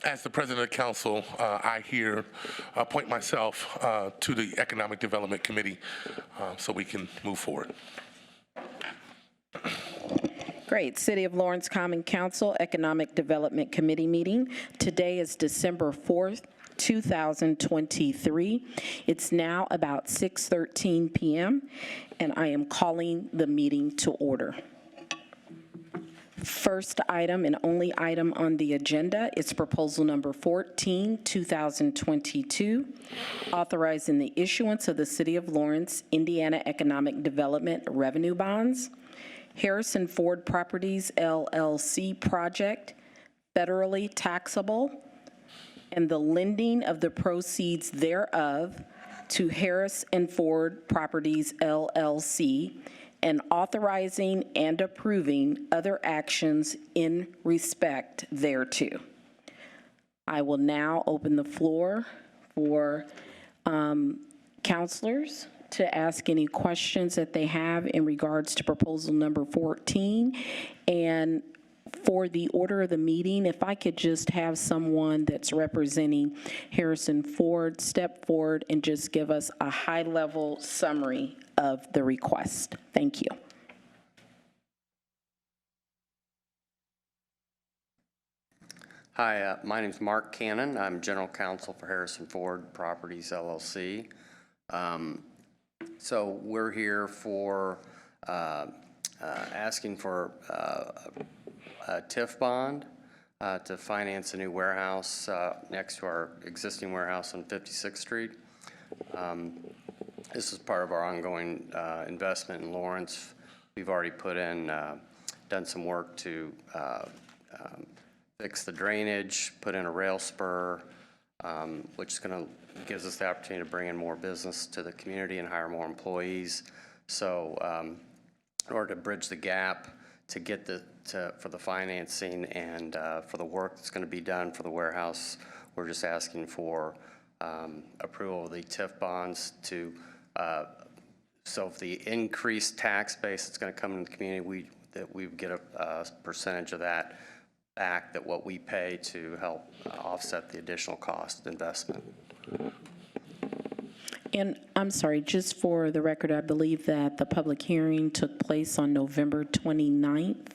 As the president of the council, I here appoint myself to the Economic Development Committee so we can move forward. Great. City of Lawrence Common Council Economic Development Committee meeting. Today is December 4th, 2023. It's now about 6:13 p.m., and I am calling the meeting to order. First item and only item on the agenda is proposal number 14, 2022, authorizing the issuance of the City of Lawrence, Indiana Economic Development Revenue Bonds, Harrison Ford Properties LLC project, federally taxable, and the lending of the proceeds thereof to Harris and Ford Properties LLC, and authorizing and approving other actions in respect thereto. I will now open the floor for counselors to ask any questions that they have in regards to proposal number 14. And for the order of the meeting, if I could just have someone that's representing Harrison Ford step forward and just give us a high-level summary of the request. Thank you. Hi, my name is Mark Cannon. I'm General Counsel for Harrison Ford Properties LLC. So we're here for asking for a TIF bond to finance a new warehouse next to our existing warehouse on 56th Street. This is part of our ongoing investment in Lawrence. We've already put in, done some work to fix the drainage, put in a rail spur, which is going to gives us the opportunity to bring in more business to the community and hire more employees. So in order to bridge the gap to get for the financing and for the work that's going to be done for the warehouse, we're just asking for approval of the TIF bonds to, so if the increased tax base that's going to come in the community, that we get a percentage of that back, that what we pay to help offset the additional cost investment. And I'm sorry, just for the record, I believe that the public hearing took place on November 29th.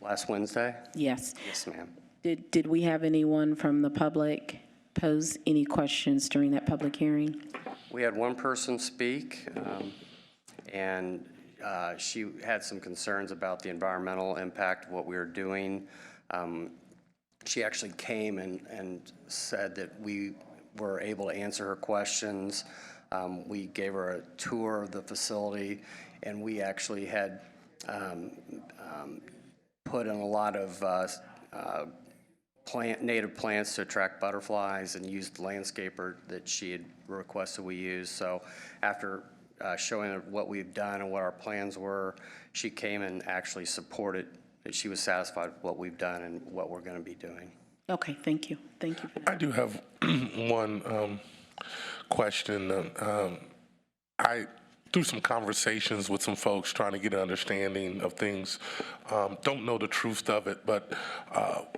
Last Wednesday? Yes. Yes, ma'am. Did we have anyone from the public pose any questions during that public hearing? We had one person speak, and she had some concerns about the environmental impact of what we were doing. She actually came and said that we were able to answer her questions. We gave her a tour of the facility, and we actually had put in a lot of native plants to attract butterflies and used the landscaper that she had requested we use. So after showing her what we've done and what our plans were, she came and actually supported that she was satisfied with what we've done and what we're going to be doing. Okay, thank you. Thank you. I do have one question. I, through some conversations with some folks trying to get an understanding of things, don't know the truth of it, but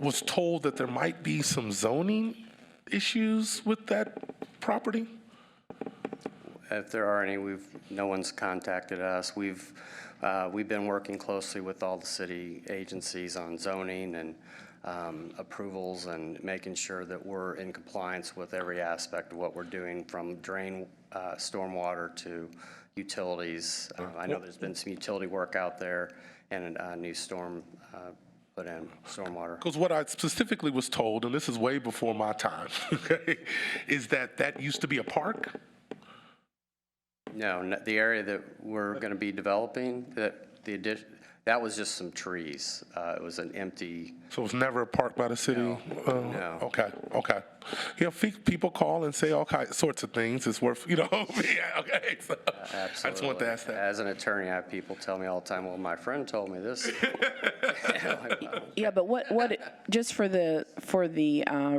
was told that there might be some zoning issues with that property. If there are any, no one's contacted us. We've been working closely with all the city agencies on zoning and approvals and making sure that we're in compliance with every aspect of what we're doing, from drain stormwater to utilities. I know there's been some utility work out there and a new storm put in, stormwater. Because what I specifically was told, and this is way before my time, okay, is that used to be a park. No, the area that we're going to be developing, that was just some trees. It was an empty. So it was never a park by the city? No. Okay. You know, people call and say all sorts of things. It's worth, yeah, okay. So Absolutely. I just want to ask that. As an attorney, I have people tell me all the time, well, my friend told me this. Yeah, but what just for the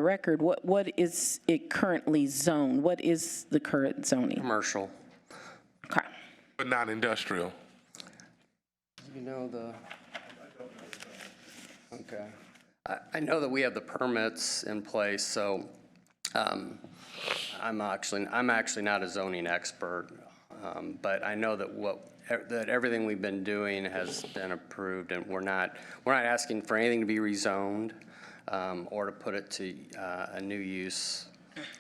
record, what is it currently zoned? What is the current zoning? Commercial. Okay. But not industrial. You know the, okay. I know that we have the permits in place, so I'm actually not a zoning expert, but I know that everything we've been doing has been approved, and we're not asking for anything to be rezoned or to put it to a new use.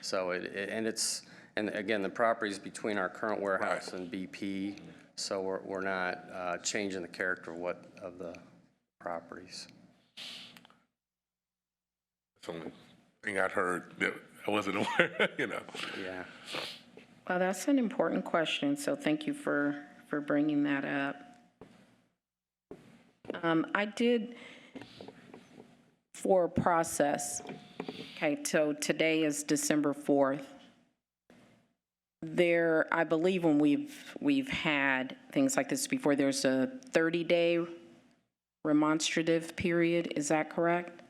So and again, the property's between our current warehouse and BP, so we're not changing the character of the properties. That's the only thing I'd heard that I wasn't aware, Yeah. Well, that's an important question, so thank you for bringing that up. I did, for process, okay, so today is December 4th. I believe when we've had things like this before, there's a 30-day remonstrative period, is that correct?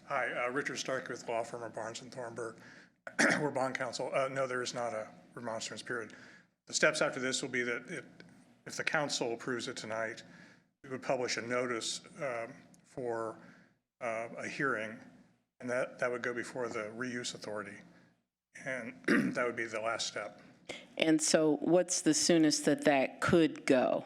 Hi, Richard Stark with law firm of Barnes and Thornburg. We're bond counsel. No, there is not a remonstrance period. The steps after this will be that if the council approves it tonight, we would publish a notice for a hearing, and that would go before the reuse authority. And that would be the last step. And so what's the soonest that could go,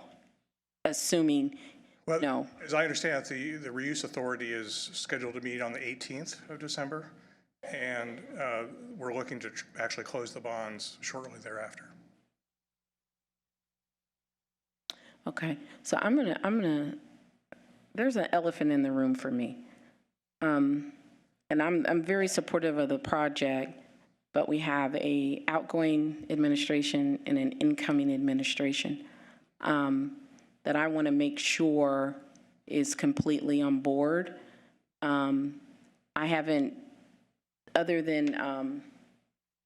assuming, Well, no? as I understand it, the reuse authority is scheduled to meet on the 18th of December, and we're looking to actually close the bonds shortly thereafter. Okay, so I'm gonna, there's an elephant in the room for me. And I'm very supportive of the project, but we have a outgoing administration and an incoming administration that I want to make sure is completely on board. I haven't, other than,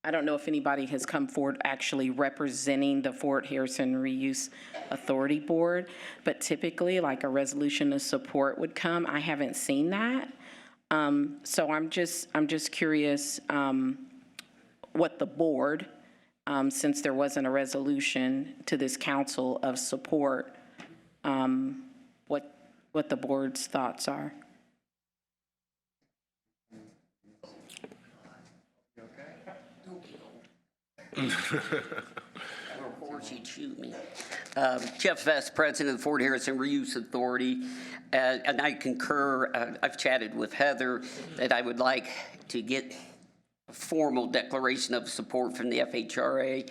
I don't know if anybody has come forward actually representing the Fort Harrison Reuse Authority Board, but typically like a resolution of support would come. I haven't seen that. So I'm just curious what the board, since there wasn't a resolution to this council of support, what the board's thoughts are. Before she'd shoot me. Jeff Vest, President of the Fort Harrison Reuse Authority, and I concur. I've chatted with Heather that I would like to get a formal declaration of support from the FHRA.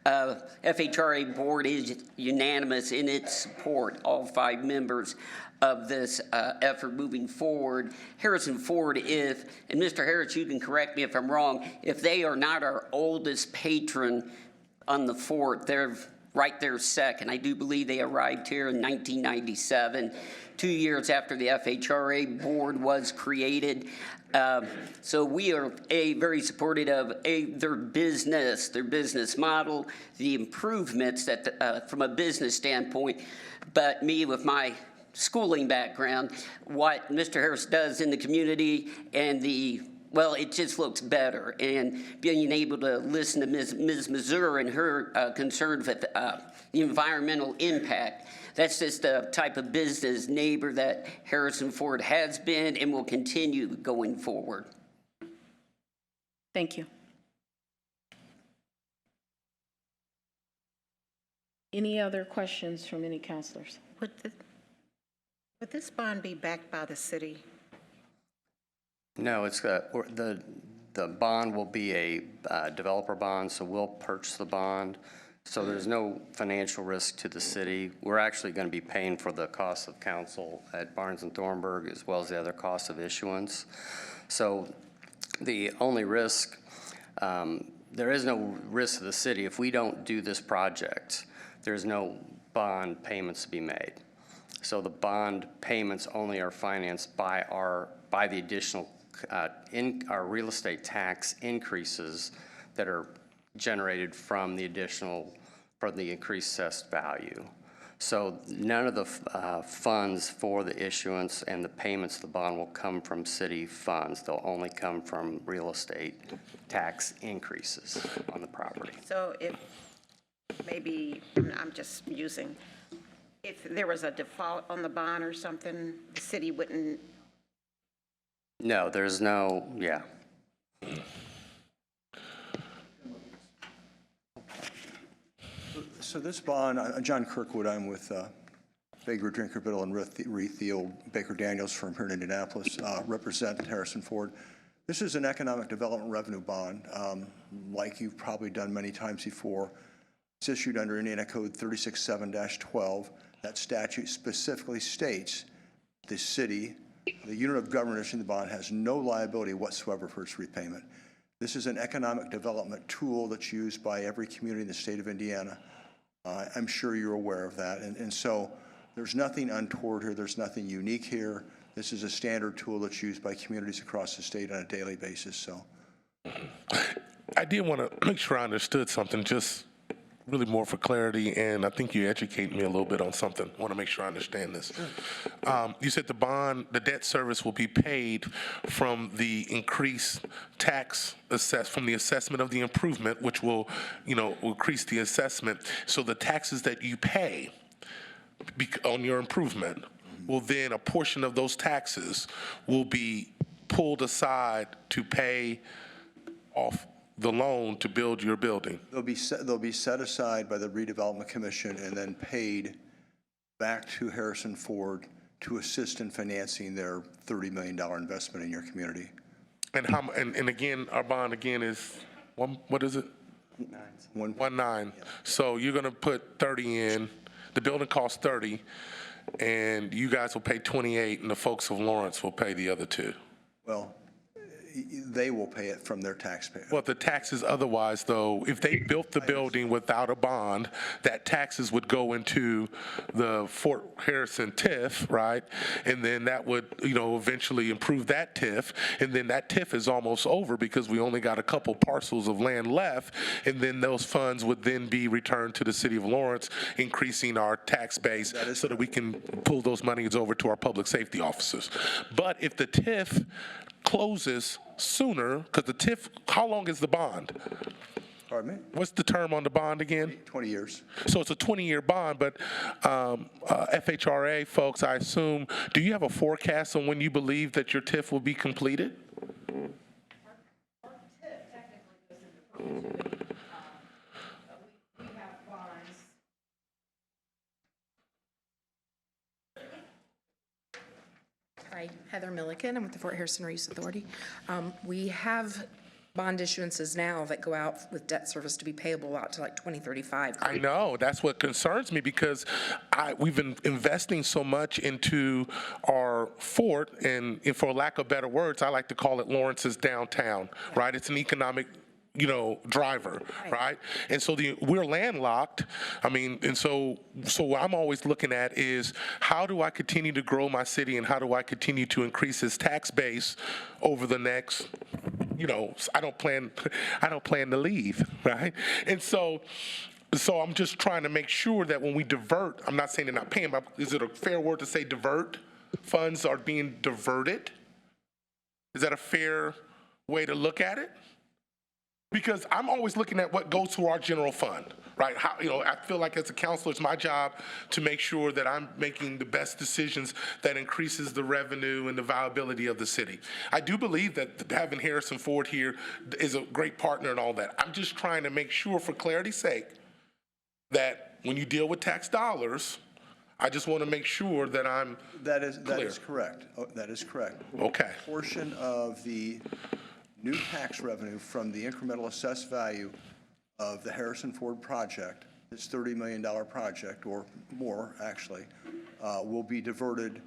FHRA board is unanimous in its support, all 5 members of this effort moving forward. Harrison Ford, and Mr. Harris, you can correct me if I'm wrong, if they are not our oldest patron on the fort, they're right there second. I do believe they arrived here in 1997, 2 years after the FHRA board was created. So we are very supportive of their business model, the improvements that from a business standpoint. But me, with my schooling background, what Mr. Harris does in the community and well, it just looks better. And being able to listen to Ms. Mazur and her concerns with the environmental impact, that's just the type of business neighbor that Harrison Ford has been and will continue going forward. Thank you. Any other questions from any counselors? Would this bond be backed by the city? No, it's the bond will be a developer bond, so we'll purchase the bond. So there's no financial risk to the city. We're actually going to be paying for the cost of counsel at Barnes and Thornburg as well as the other costs of issuance. So the only risk, there is no risk to the city. If we don't do this project, there's no bond payments to be made. So the bond payments only are financed by the additional our real estate tax increases that are generated from the increased assessed value. So none of the funds for the issuance and the payments of the bond will come from city funds. They'll only come from real estate tax increases on the property. So if maybe, I'm just using If there was a default on the bond or something, the city wouldn't, No, there's no, yeah. So this bond, John Kirkwood, I'm with Baker Drinkerbiddle and Ruth Thiel, Baker Daniels from here in Indianapolis, represent Harrison Ford. This is an economic development revenue bond, like you've probably done many times before. It's issued under Indiana Code 367-12. That statute specifically states the city, the unit of government issuing the bond, has no liability whatsoever for its repayment. This is an economic development tool that's used by every community in the state of Indiana. I'm sure you're aware of that. And so there's nothing untoward here. There's nothing unique here. This is a standard tool that's used by communities across the state on a daily basis. So I did want to make sure I understood something, just really more for clarity, and I think you educated me a little bit on something. I want to make sure I understand this. You said the debt service will be paid from the increased tax from the assessment of the improvement, which will, will increase the assessment. So the taxes that you pay on your improvement will then, a portion of those taxes will be pulled aside to pay off the loan to build your building. they'll be set aside by the redevelopment commission and then paid back to Harrison Ford to assist in financing their $30 million investment in your community. And again, our bond again is what is it? 1.9. So you're going to put 30 in. The building costs 30, and you guys will pay 28, and the folks of Lawrence will pay the other 2. Well, they will pay it from their taxpayer. Well, the taxes otherwise, though, if they built the building without a bond, that taxes would go into the Fort Harrison TIF, right? And then that would, eventually improve that TIF. And then that TIF is almost over because we only got a couple parcels of land left. And then those funds would then be returned to the city of Lawrence, increasing our tax base so that we can pull those monies over to our public safety officers. But if the TIF closes sooner, because the TIF, how long is the bond? Pardon me? What's the term on the bond again? 20 years. So it's a 20-year bond, but FHRA folks, I assume, do you have a forecast on when you believe that your TIF will be completed? Our TIF technically goes into perpetuity, but we have bonds. Hi, Heather Milliken. I'm with the Fort Harrison Reuse Authority. We have bond issuances now that go out with debt service to be payable out to like 2035. I know. That's what concerns me because we've been investing so much into our fort, and for lack of better words, I like to call it Lawrence's downtown, right? It's an economic driver, right? And so we're landlocked. I mean, and so what I'm always looking at is how do I continue to grow my city and how do I continue to increase its tax base over the next, I don't plan to leave, right? And so I'm just trying to make sure that when we divert, I'm not saying they're not paying, but is it a fair word to say divert? Funds are being diverted? Is that a fair way to look at it? Because I'm always looking at what goes to our general fund, right? How, I feel like as a counselor, it's my job to make sure that I'm making the best decisions that increases the revenue and the viability of the city. I do believe that having Harrison Ford here is a great partner and all that. I'm just trying to make sure, for clarity's sake, that when you deal with tax dollars, I just want to make sure that I'm That is clear. correct. Oh, that is correct. Okay. A portion of the new tax revenue from the incremental assessed value of the Harrison Ford project, this $30 million project, or more actually, will be diverted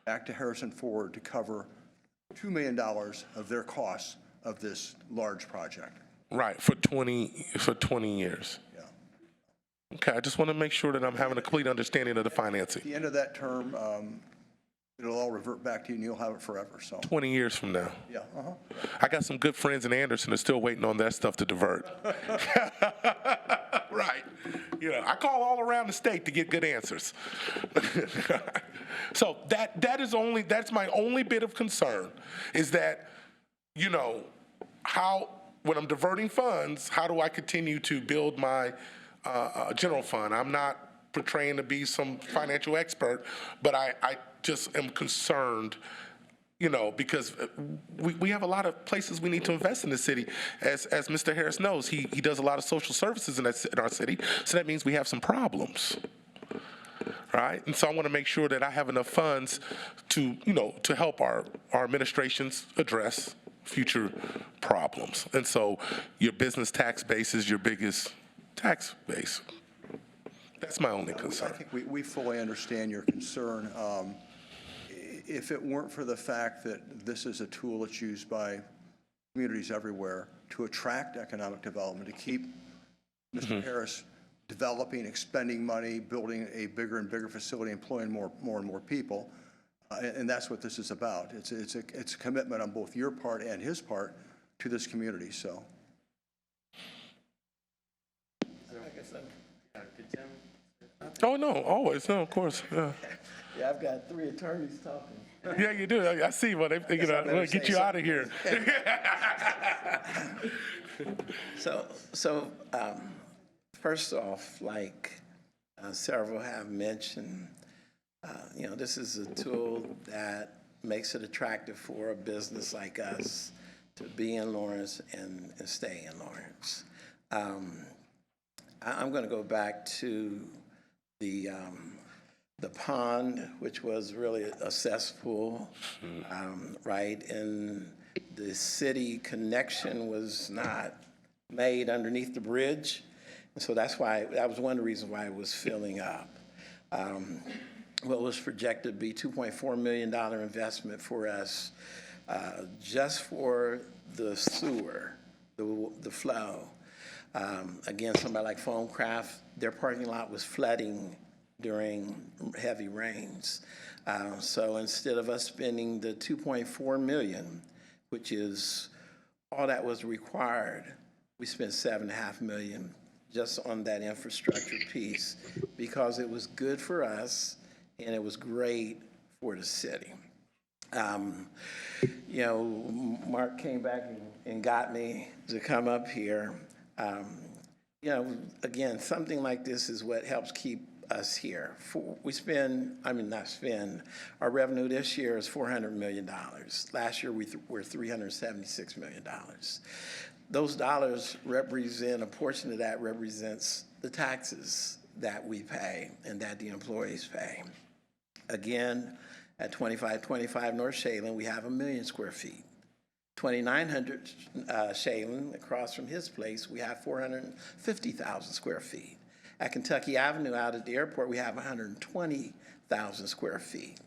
back to Harrison Ford to cover $2 million of their costs of this large project. Right, for 20 years. Yeah. Okay, I just want to make sure that I'm having a complete understanding of the financing. At the end of that term, it'll all revert back to you and you'll have it forever, so. 20 years from now. Yeah, I got some good friends in Anderson that's still waiting on that stuff to divert. Right. I call all around the state to get good answers. So that's my only bit of concern is that, when I'm diverting funds, how do I continue to build my general fund? I'm not portraying to be some financial expert, but I just am concerned, you know, because we have a lot of places we need to invest in the city. As Mr. Harris knows, he does a lot of social services in our city, so that means we have some problems. Right? And so I want to make sure that I have enough funds to, you know, to help our administrations address future problems. And so your business tax base is your biggest tax base. That's my only I concern. think we fully understand your concern. If it weren't for the fact that this is a tool that's used by communities everywhere to attract economic development, to keep Mr. Harris developing, expending money, building a bigger and bigger facility, employing more and more people, and that's what this is about. It's a commitment on both your part and his part to this community. So. Oh, no, always. No, of course. Yeah, Yeah, I've got 3 attorneys talking. yeah, you do. I see what they, you know, we'll get you out of here. So, first off, like several have mentioned, you know, this is a tool that makes it attractive for a business like us to be in Lawrence and stay in Lawrence. I'm going to go back to the pond, which was really a cesspool, right? And the city connection was not made underneath the bridge. And so that was one of the reasons why it was filling up. What was projected to be $2.4 million investment for us just for the sewer, the flow. Again, somebody like Foamcraft, their parking lot was flooding during heavy rains. So instead of us spending the $2.4 million, which is all that was required, we spent $7.5 million just on that infrastructure piece because it was good for us and it was great for the city. You know, Mark came back and got me to come up here. You know, again, something like this is what helps keep us here. Our revenue this year is $400 million. Last year, we were $376 million. Those dollars represent, a portion of that represents the taxes that we pay and that the employees pay. Again, at 2525 North Shaylin, we have 1 million square feet. 2900 Shaylin, across from his place, we have 450,000 square feet. At Kentucky Avenue out at the airport, we have 120,000 square feet.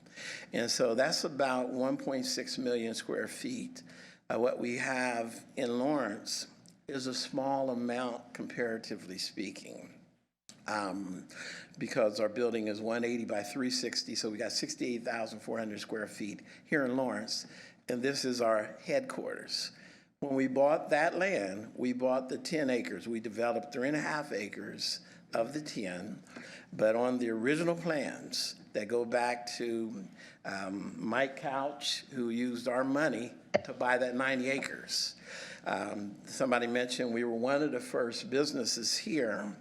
And so that's about 1.6 million square feet. What we have in Lawrence is a small amount, comparatively speaking, because our building is 180 by 360, so we got 68,400 square feet here in Lawrence, and this is our headquarters. When we bought that land, we bought the 10 acres. We developed 3.5 acres of the 10, but on the original plans that go back to Mike Couch, who used our money to buy that 90 acres. Somebody mentioned we were one of the first businesses here.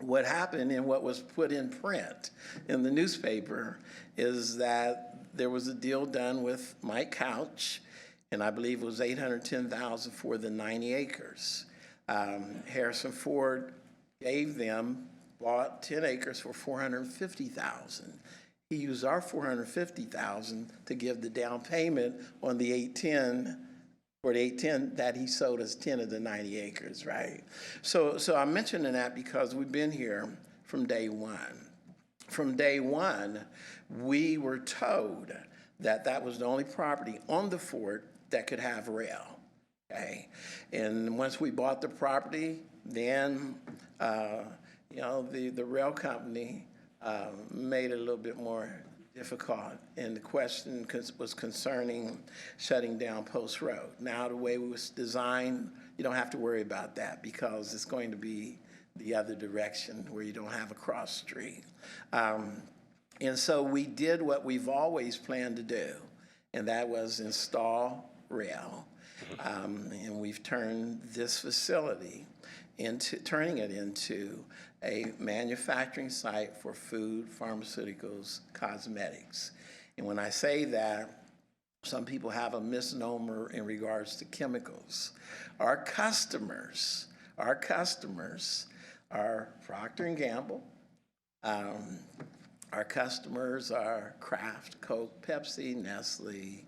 What happened and what was put in print in the newspaper is that there was a deal done with Mike Couch, and I believe it was $810,000 for the 90 acres. Harrison Ford bought 10 acres for $450,000. He used our $450,000 to give the down payment on the 810, for the 810 that he sold us 10 of the 90 acres, right? So I'm mentioning that because we've been here from day one. From day one, we were told that that was the only property on the fort that could have rail, okay? And once we bought the property, then, you know, the rail company made it a little bit more difficult, and the question was concerning shutting down Post Road. Now, the way it was designed, you don't have to worry about that because it's going to be the other direction where you don't have a cross street. And so we did what we've always planned to do, and that was install rail. And we've turned this facility turning it into a manufacturing site for food, pharmaceuticals, cosmetics. And when I say that, some people have a misnomer in regards to chemicals. Our customers are Procter & Gamble. Our customers are Kraft, Coke, Pepsi, Nestle,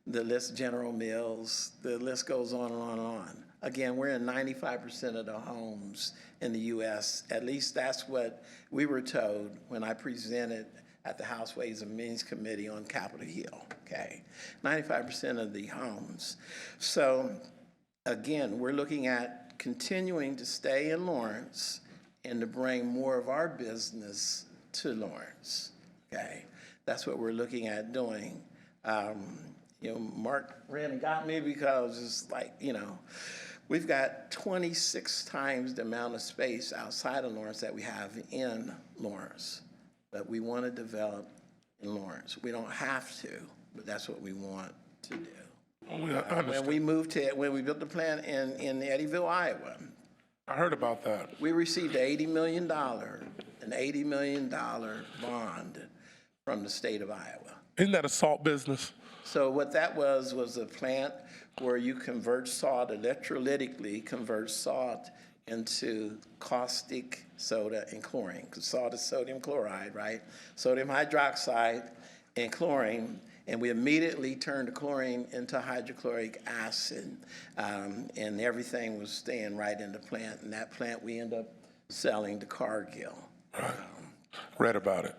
the list, General Mills, the list goes on and on and on. Again, we're in 95% of the homes in the U.S. At least that's what we were told when I presented at the House Ways and Means Committee on Capitol Hill, okay? 95% of the homes. So again, we're looking at continuing to stay in Lawrence and to bring more of our business to Lawrence, okay? That's what we're looking at doing. You know, Mark Randy got me because it's like, you know, we've got 26 times the amount of space outside of Lawrence that we have in Lawrence. But we want to develop in Lawrence. We don't have to, but that's what we want to do. When we built the plant in Eddyville, Iowa, I heard about that. we received an $80 million bond from the state of Iowa. Isn't that a salt business? So what that was a plant where you convert salt, electrolytically convert salt into caustic soda and chlorine, because salt is sodium chloride, right? Sodium hydroxide and chlorine, and we immediately turned the chlorine into hydrochloric acid, and everything was staying right in the plant, and that plant we end up selling to Cargill. Read about it.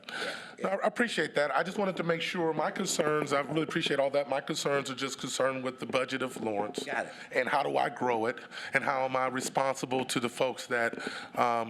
I appreciate that. I just wanted to make sure my concerns, I really appreciate all that. My concerns are just concerned with the budget of Lawrence. Got it. And how do I grow it? And how am I responsible to the folks that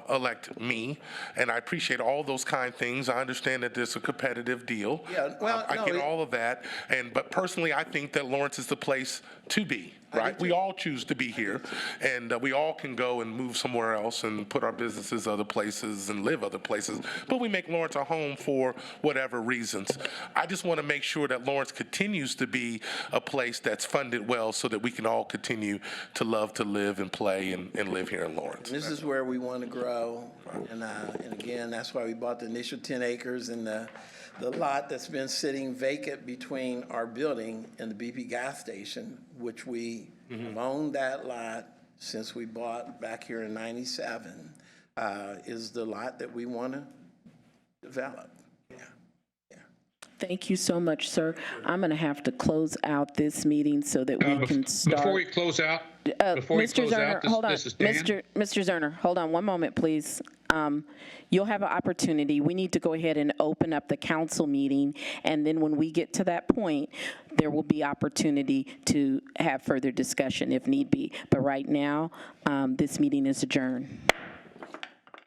elect me? And I appreciate all those kind things. I understand that there's a competitive deal. Yeah, well, I no, get all of that. But personally, I think that Lawrence is the place to be. Right? We all choose to be here, and we all can go and move somewhere else and put our businesses other places and live other places, but we make Lawrence a home for whatever reasons. I just want to make sure that Lawrence continues to be a place that's funded well so that we can all continue to love to live and play and live here in Lawrence. This is where we want to grow, and again, that's why we bought the initial 10 acres and the lot that's been sitting vacant between our building and the BP gas station, which we have owned that lot since we bought back here in '97, is the lot that we want to develop. Thank you so much, sir. I'm going to have to close out this meeting so that we can start. Before we close out, Mr. Zerner, hold on. this is Dan. Mr. Zerner, hold on one moment, please. You'll have an opportunity. We need to go ahead and open up the council meeting, and then when we get to that point, there will be opportunity to have further discussion if need be. But right now, this meeting is adjourned.